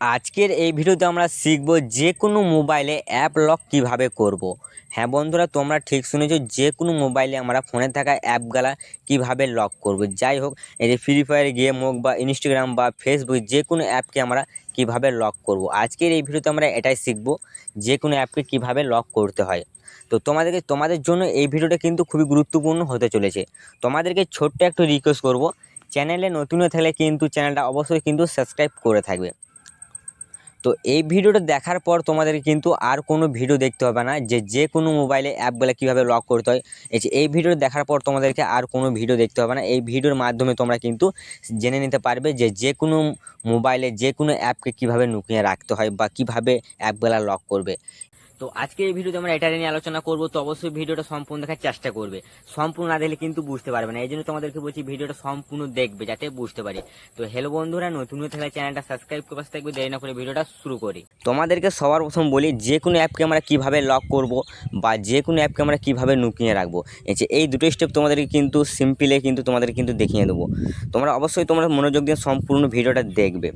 আজকের এই ভিডিওতে আমরা শিখব যে কোনো মোবাইলে অ্যাপ লক কিভাবে করব। হ্যাঁ বন্ধুরা, তোমরা ঠিক শুনেছো, যে কোনো মোবাইলে আমরা ফোনে থাকা অ্যাপগুলা কিভাবে লক করব। যাই হোক, এই যে ফ্রি ফায়ার গেম হোক বা ইনস্টাগ্রাম বা ফেসবুক, যে কোনো অ্যাপকে আমরা কিভাবে লক করব। আজকের এই ভিডিওতে আমরা এটাই শিখব, যে কোনো অ্যাপকে কিভাবে লক করতে হয়। তো তোমাদের জন্য এই ভিডিওটা কিন্তু খুবই গুরুত্বপূর্ণ হতে চলেছে। তোমাদেরকে ছোট্ট একটু রিকোয়েস্ট করব, চ্যানেলে নতুন হয়ে থাকলে কিন্তু চ্যানেলটা অবশ্যই কিন্তু সাবস্ক্রাইব করে থাকবে। তো এই ভিডিওটা দেখার পর তোমাদেরকে কিন্তু আর কোনো ভিডিও দেখতে হবে না, যে কোনো মোবাইলে অ্যাপগুলো কীভাবে লক করতে হয়। এই ভিডিওটা দেখার পর তোমাদেরকে আর কোনো ভিডিও দেখতে হবে না। এই ভিডিওর মাধ্যমে তোমরা কিন্তু জেনে নিতে পারবে যে কোনো মোবাইলে যে কোনো অ্যাপকে কীভাবে লুকিয়ে রাখতে হয় বা কীভাবে অ্যাপগুলো লক করবে। তো আজকে এই ভিডিওতে আমরা এটা নিয়ে আলোচনা করব। তো অবশ্যই ভিডিওটা সম্পূর্ণ দেখার চেষ্টা করবে। সম্পূর্ণ না দেখলে কিন্তু বুঝতে পারবে না, এই জন্য তোমাদেরকে বলছি ভিডিওটা সম্পূর্ণ দেখবে যাতে বুঝতে পারি। তো হ্যালো বন্ধুরা, নতুন হয়ে থাকলে চ্যানেলটা সাবস্ক্রাইব করে পাশে থাকবে। দেরি না করে ভিডিওটা শুরু করি। তোমাদেরকে সবার প্রথম বলি, যে কোনো অ্যাপকে আমরা কিভাবে লক করব বা যে কোনো অ্যাপকে আমরা কিভাবে লুকিয়ে রাখবো। এই দুটো স্টেপ তোমাদেরকে কিন্তু সিম্পলে কিন্তু তোমাদের কিন্তু দেখিয়ে দেবো। তোমরা অবশ্যই তোমরা মনোযোগ দিয়ে সম্পূর্ণ ভিডিওটা দেখবে।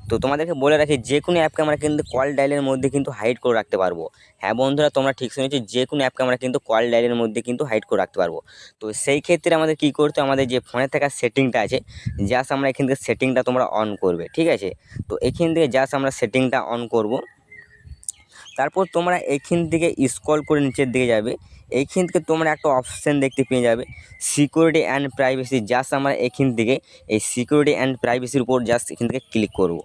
তো তোমাদেরকে বলে রাখি, যে কোনো অ্যাপকে আমরা কিন্তু কল ডায়ালের মধ্যে কিন্তু হাইড করে রাখতে পারবো। হ্যাঁ বন্ধুরা, তোমরা ঠিক শুনেছো, যে কোনো অ্যাপকে আমরা কিন্তু কল ডায়ালের মধ্যে কিন্তু হাইড করে রাখতে পারবো। তো সেই ক্ষেত্রে আমাদের কী করতে, আমাদের যে ফোনে থাকা সেটিংটা আছে, জাস্ট আমরা এখান থেকে সেটিংটা তোমরা অন করবে, ঠিক আছে। তো এখান থেকে জাস্ট আমরা সেটিংটা অন করব। তারপর তোমরা এইখান থেকে স্ক্রল করে নিচের দিকে যাবে। এইখান থেকে তোমরা একটা অপশান দেখতে পেয়ে যাবে, সিকিউরিটি অ্যান্ড প্রাইভেসি। জাস্ট আমরা এখান থেকে এই সিকিউরিটি অ্যান্ড প্রাইভেসির উপর জাস্ট এখান থেকে ক্লিক করব।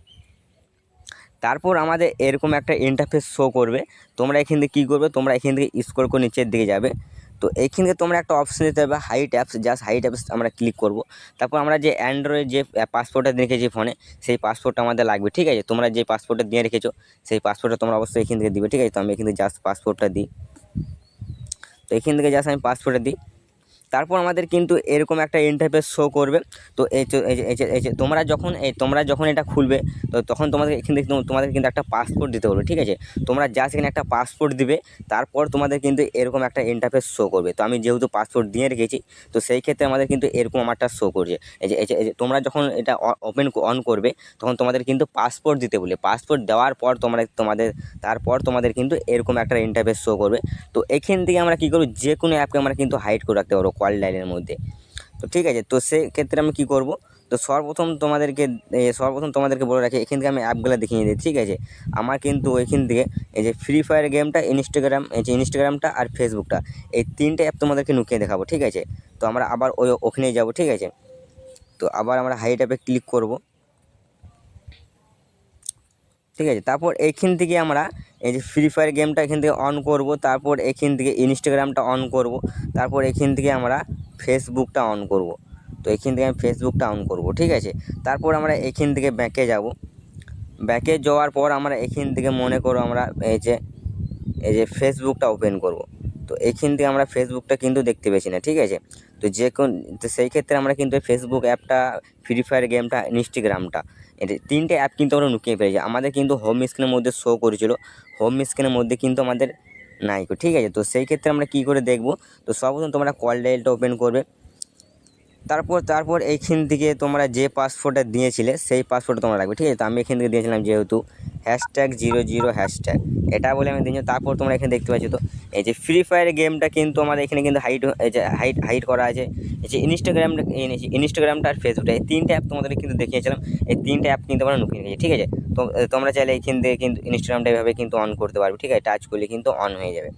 তারপর আমাদের এরকম একটা ইন্টারফেস শো করবে। তোমরা এখান থেকে কী করবে, তোমরা এখান থেকে স্ক্রল করে নিচের দিকে যাবে। তো এইখান থেকে তোমরা একটা অপশান দিতে হবে hide apps. Just hide apps আমরা ক্লিক করব। তারপর আমরা যে অ্যান্ড্রয়েড যে পাসওয়ার্ডটা দিয়ে রেখেছি ফোনে, সেই পাসওয়ার্ডটা আমাদের লাগবে, ঠিক আছে। তোমরা যে পাসওয়ার্ডটা দিয়ে রেখেছো সেই পাসওয়ার্ডটা তোমরা অবশ্যই এখান থেকে দিবে, ঠিক আছে। তো আমি এখান থেকে জাস্ট পাসওয়ার্ডটা দিই। তো এখান থেকে জাস্ট আমি পাসওয়ার্ডটা দিই। তারপর আমাদের কিন্তু এরকম একটা ইন্টারফেস শো করবে। তো এই যে তোমরা যখন এটা খুলবে, তো তখন তোমাদের এখান থেকে তোমাদের কিন্তু একটা পাসপোর্ট দিতে বলবে, ঠিক আছে। তোমরা জাস্ট এখানে একটা পাসপোর্ট দিবে। তারপর তোমাদের কিন্তু এরকম একটা ইন্টারফেস শো করবে। তো আমি যেহেতু পাসপোর্ট দিয়ে রেখেছি, তো সেই ক্ষেত্রে আমাদের কিন্তু এরকম আমারটা শো করছে। এই যে তোমরা যখন এটা অন করবে, তখন তোমাদের কিন্তু পাসপোর্ট দিতে বলে। পাসপোর্ট দেওয়ার পর তারপর তোমাদের কিন্তু এরকম একটা ইন্টারফেস শো করবে। তো এখান থেকে আমরা কী করব, যে কোনো অ্যাপকে আমরা কিন্তু হাইড করে রাখতে পারবো কল ডায়ালের মধ্যে। তো ঠিক আছে, তো সেক্ষেত্রে আমি কী করব, তো সর্বপ্রথম তোমাদেরকে বলে রাখি, এখান থেকে আমি অ্যাপগুলো দেখিয়ে দিই, ঠিক আছে। আমার কিন্তু ওইখান থেকে এই যে ফ্রি ফায়ার গেমটা, ইনস্টাগ্রামটা আর ফেসবুকটা, এই তিনটে অ্যাপ তোমাদেরকে লুকিয়ে দেখাবো, ঠিক আছে। তো আমরা আবার ওখানেই যাব, ঠিক আছে। তো আবার আমরা হাইড অ্যাপে ক্লিক করব, ঠিক আছে। তারপর এইখান থেকে আমরা এই যে ফ্রি ফায়ার গেমটা এখান থেকে অন করব। তারপর এখান থেকে ইনস্টাগ্রামটা অন করব। তারপর এখান থেকে আমরা ফেসবুকটা অন করব। তো এখান থেকে আমি ফেসবুকটা অন করব, ঠিক আছে। তারপর আমরা এখান থেকে ব্যাকে যাব। ব্যাকে যাওয়ার পর আমরা এখান থেকে মনে করো আমরা এই যে ফেসবুকটা ওপেন করব। তো এইখান থেকে আমরা ফেসবুকটা কিন্তু দেখতে পেয়েছি না, ঠিক আছে। তো সেই ক্ষেত্রে আমরা কিন্তু ফেসবুক অ্যাপটা, ফ্রি ফায়ার গেমটা, ইনস্টাগ্রামটা, এটা তিনটে অ্যাপ কিন্তু আমরা লুকিয়ে ফেলেছি। আমাদের কিন্তু হোম স্ক্রিনের মধ্যে শো করেছিল, হোম স্ক্রিনের মধ্যে কিন্তু আমাদের নাই, ঠিক আছে। তো সেই ক্ষেত্রে আমরা কী করে দেখব, তো সর্বপ্রথম তোমরা কল ডায়ালটা ওপেন করবে। তারপর এইখান থেকে তোমরা যে পাসওয়ার্ডটা দিয়েছিলে সেই পাসওয়ার্ডটা তোমরা রাখবে, ঠিক আছে। তো আমি এখান থেকে দিয়েছিলাম যেহেতু #00#, এটা বলে আমি দিয়েছি। তারপর তোমরা এখানে দেখতে পাচ্ছ, তো এই যে ফ্রি ফায়ার গেমটা কিন্তু আমাদের এখানে কিন্তু হাইড করা আছে। এই যে ইনস্টাগ্রামটা আর ফেসবুকটা, এই তিনটে অ্যাপ তোমাদের কিন্তু দেখিয়েছিলাম। এই তিনটে অ্যাপ কিন্তু আমরা লুকিয়ে রেখেছি, ঠিক আছে। তো তোমরা চাইলে এইখান থেকে কিন্তু ইনস্টাগ্রামটা এভাবে কিন্তু অন করতে পারবে, ঠিক আছে। টাচ করলে কিন্তু অন হয়ে যাবে।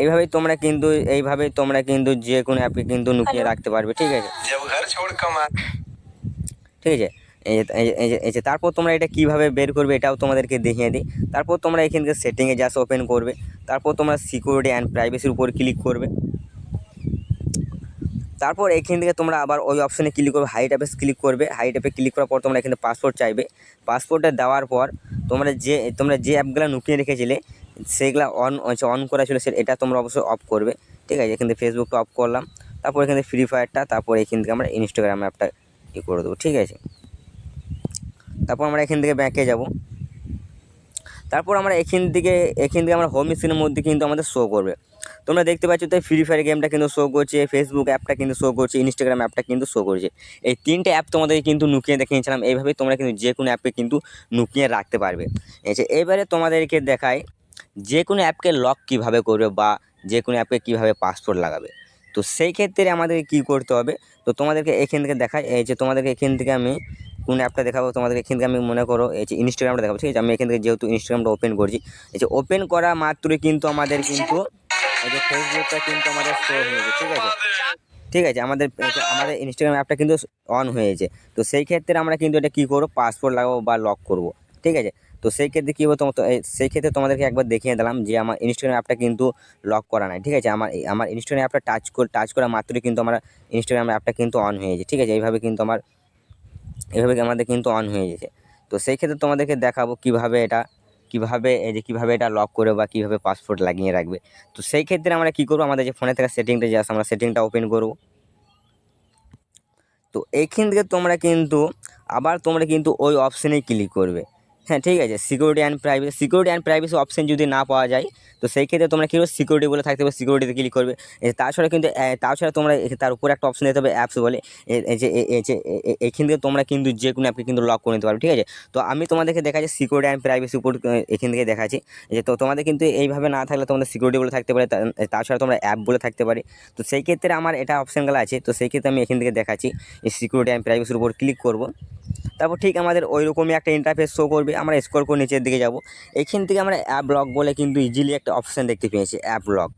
এইভাবেই তোমরা কিন্তু যে কোনো অ্যাপকে কিন্তু লুকিয়ে রাখতে পারবে, ঠিক আছে। ঠিক আছে। এই যে তারপর তোমরা এটা কীভাবে বের করবে এটাও তোমাদেরকে দেখিয়ে দিই। তারপর তোমরা এখান থেকে সেটিংয়ে জাস্ট ওপেন করবে। তারপর তোমরা সিকিউরিটি অ্যান্ড প্রাইভেসির উপর ক্লিক করবে। তারপর এখান থেকে তোমরা আবার ওই অপশানে ক্লিক করবে, হাইড অ্যাপে ক্লিক করবে। হাইড অ্যাপে ক্লিক করার পর তোমরা এখানে পাসওয়ার্ড চাইবে। পাসওয়ার্ডটা দেওয়ার পর তোমরা যে অ্যাপগুলো লুকিয়ে রেখেছিলে সেগুলো অন করা ছিল, এটা তোমরা অবশ্যই অফ করবে, ঠিক আছে। এখান থেকে ফেসবুকটা অফ করলাম। তারপর এখান থেকে ফ্রি ফায়ারটা, তারপর এখান থেকে আমরা ইনস্টাগ্রাম অ্যাপটা করে দেবো, ঠিক আছে। তারপর আমরা এখান থেকে ব্যাকে যাব। তারপর আমরা এখান থেকে আমরা হোম স্ক্রিনের মধ্যে কিন্তু আমাদের শো করবে। তোমরা দেখতে পাচ্ছ তো ফ্রি ফায়ার গেমটা কিন্তু শো করছে, ফেসবুক অ্যাপটা কিন্তু শো করছে, ইনস্টাগ্রাম অ্যাপটা কিন্তু শো করছে। এই 3টে অ্যাপ তোমাদেরকে কিন্তু লুকিয়ে দেখিয়েছিলাম। এইভাবে তোমরা কিন্তু যে কোনো অ্যাপকে কিন্তু লুকিয়ে রাখতে পারবে। এবারে তোমাদেরকে দেখায় যে কোনো অ্যাপকে লক কীভাবে করবে বা যে কোনো অ্যাপকে কীভাবে পাসওয়ার্ড লাগাবে। তো সেই ক্ষেত্রে আমাদেরকে কী করতে হবে, তো তোমাদেরকে এখান থেকে দেখায় তোমাদেরকে এখান থেকে আমি কোন অ্যাপটা দেখাবো, তোমাদেরকে এখান থেকে আমি মনে করো ইনস্টাগ্রামটা দেখাবো, ঠিক আছে। আমি এখান থেকে যেহেতু ইনস্টাগ্রামটা ওপেন করছি, ওপেন করা মাত্রই কিন্তু আমাদের কিন্তু ফেসবুকটা কিন্তু আমাদের শো হয়ে গেছে, ঠিক আছে। আমাদের আমাদের ইনস্টাগ্রাম অ্যাপটা কিন্তু অন হয়েছে। তো সেই ক্ষেত্রে আমরা কিন্তু এটা কী করবো, পাসওয়ার্ড লাগাবো বা লক করব, ঠিক আছে। তো সেই ক্ষেত্রে কী হতো, সেই ক্ষেত্রে তোমাদেরকে একবার দেখিয়ে দিলাম যে আমার ইনস্টাগ্রাম অ্যাপটা কিন্তু লক করা নাই, ঠিক আছে। আমার ইনস্টাগ্রাম অ্যাপটা টাচ করা মাত্রই কিন্তু আমার ইনস্টাগ্রাম অ্যাপটা কিন্তু অন হয়ে গেছে, ঠিক আছে। এইভাবে কিন্তু আমাদের কিন্তু অন হয়ে গেছে। তো সেই ক্ষেত্রে তোমাদেরকে দেখাবো কীভাবে এটা লক করে বা কীভাবে পাসওয়ার্ড লাগিয়ে রাখবে। তো সেই ক্ষেত্রে আমরা কী করবো, আমাদের যে ফোনে থাকা সেটিংটা জাস্ট আমরা সেটিংটা ওপেন করব। তো এইখান থেকে তোমরা কিন্তু ওই অপশানেই ক্লিক করবে। হ্যাঁ, ঠিক আছে। সিকিউরিটি অ্যান্ড প্রাইভেসি অপশান যদি না পাওয়া যায়, তো সেই ক্ষেত্রে তোমরা কী করবে, সিকিউরিটি বলে থাকতে হবে, সিকিউরিটিতে ক্লিক করবে। তাছাড়া তোমরা তার উপরে একটা অপশান দিতে হবে অ্যাপস বলে। এইখান থেকে তোমরা কিন্তু যে কোনো অ্যাপকে কিন্তু লক করে নিতে পারবে, ঠিক আছে। তো আমি তোমাদেরকে দেখাচ্ছি সিকিউরিটি অ্যান্ড প্রাইভেসি উপর এখান থেকে দেখাচ্ছি। তো তোমাদের কিন্তু এইভাবে না থাকলে তোমাদের সিকিউরিটি বলে থাকতে পারে, তাছাড়া তোমরা অ্যাপ বলে থাকতে পারে। তো সেই ক্ষেত্রে আমার এটা অপশানগুলো আছে। তো সেই ক্ষেত্রে আমি এখান থেকে দেখাচ্ছি সিকিউরিটি অ্যান্ড প্রাইভেসির উপর ক্লিক করব। তারপর ঠিক আমাদের ওইরকমই একটা ইন্টারফেস শো করবে। আমরা স্ক্রল করে নিচের দিকে যাব। এখান থেকে আমরা অ্যাপ লক বলে কিন্তু ইজিলি একটা অপশান দেখতে পেয়েছি, অ্যাপ লক।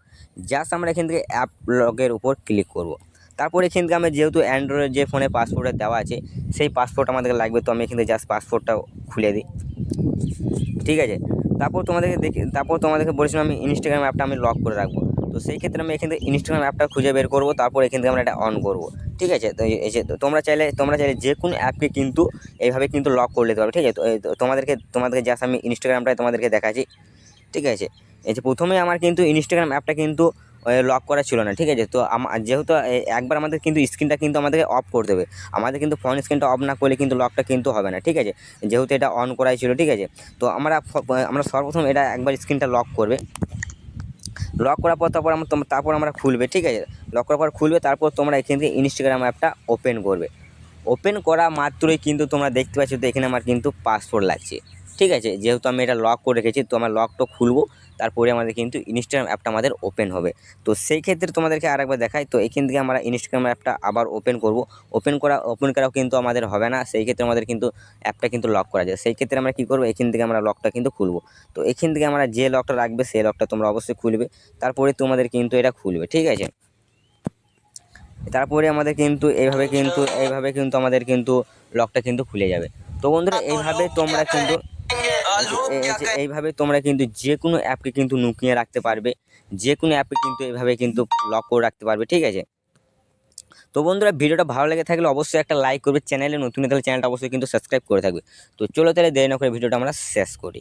জাস্ট আমরা এখান থেকে অ্যাপ লকের উপর ক্লিক করব। তারপর এখান থেকে আমরা যেহেতু অ্যান্ড্রয়েড যে ফোনে পাসওয়ার্ডটা দেওয়া আছে সেই পাসওয়ার্ড আমাদের লাগবে। তো আমি এখান থেকে জাস্ট পাসওয়ার্ডটা খুলে দিই, ঠিক আছে। তারপর তোমাদেরকে বলেছিলাম আমি ইনস্টাগ্রাম অ্যাপটা আমি লক করে রাখবো। তো সেই ক্ষেত্রে আমি এখান থেকে ইনস্টাগ্রাম অ্যাপটা খুঁজে বের করবো, তারপর এখান থেকে আমরা এটা অন করবো, ঠিক আছে। তো তোমরা চাইলে যে কোনো অ্যাপকে কিন্তু এইভাবে কিন্তু লক করে নিতে পারবে, ঠিক আছে। তো তোমাদেরকে জাস্ট আমি ইনস্টাগ্রামটাই তোমাদেরকে দেখাচ্ছি, ঠিক আছে। প্রথমে আমার কিন্তু ইনস্টাগ্রাম অ্যাপটা কিন্তু লক করা ছিল না, ঠিক আছে। তো যেহেতু একবার আমাদের কিন্তু স্ক্রিনটা কিন্তু আমাদেরকে অফ করতে হবে। আমাদের কিন্তু ফোন স্ক্রিনটা অফ না করলে কিন্তু লকটা কিন্তু হবে না, ঠিক আছে। যেহেতু এটা অন করাই ছিল, ঠিক আছে। তো আমরা সর্বপ্রথম এটা একবার স্ক্রিনটা লক করবে। লক করার পর তারপর আমরা খুলবে, ঠিক আছে। লক করার পর খুলবে, তারপর তোমরা এখান থেকে ইনস্টাগ্রাম অ্যাপটা ওপেন করবে। ওপেন করা মাত্রই কিন্তু তোমরা দেখতে পাচ্ছ তো এখানে আমার কিন্তু পাসওয়ার্ড লাগছে, ঠিক আছে। যেহেতু আমি এটা লক করে রেখেছি, তো আমার লকটা খুলবো, তারপরে আমাদের কিন্তু ইনস্টাগ্রাম অ্যাপটা আমাদের ওপেন হবে। তো সেই ক্ষেত্রে তোমাদেরকে আরেকবার দেখাই। তো এখান থেকে আমরা ইনস্টাগ্রাম অ্যাপটা আবার ওপেন করব। ওপেন করাও কিন্তু আমাদের হবে না, সেই ক্ষেত্রে আমাদের কিন্তু অ্যাপটা কিন্তু লক করা যায়। সেই ক্ষেত্রে আমরা কী করবো, এখান থেকে আমরা লকটা কিন্তু খুলবো। তো এখান থেকে আমরা যে লকটা রাখবে সেই লকটা তোমরা অবশ্যই খুলবে, তারপরে তোমাদের কিন্তু এটা খুলবে, ঠিক আছে। তারপরে আমাদের কিন্তু এইভাবে কিন্তু আমাদের কিন্তু লকটা কিন্তু খুলে যাবে। তো বন্ধুরা এইভাবে তোমরা কিন্তু যে কোনো অ্যাপকে কিন্তু লুকিয়ে রাখতে পারবে, যে কোনো অ্যাপকে কিন্তু এইভাবে কিন্তু লক করে রাখতে পারবে, ঠিক আছে। তো বন্ধুরা ভিডিওটা ভালো লেগে থাকলে অবশ্যই একটা লাইক করবে, চ্যানেলে নতুন হলে চ্যানেলটা অবশ্যই কিন্তু সাবস্ক্রাইব করে থাকবে। তো চলো তাহলে দেরি না করে ভিডিওটা আমরা শেষ করি।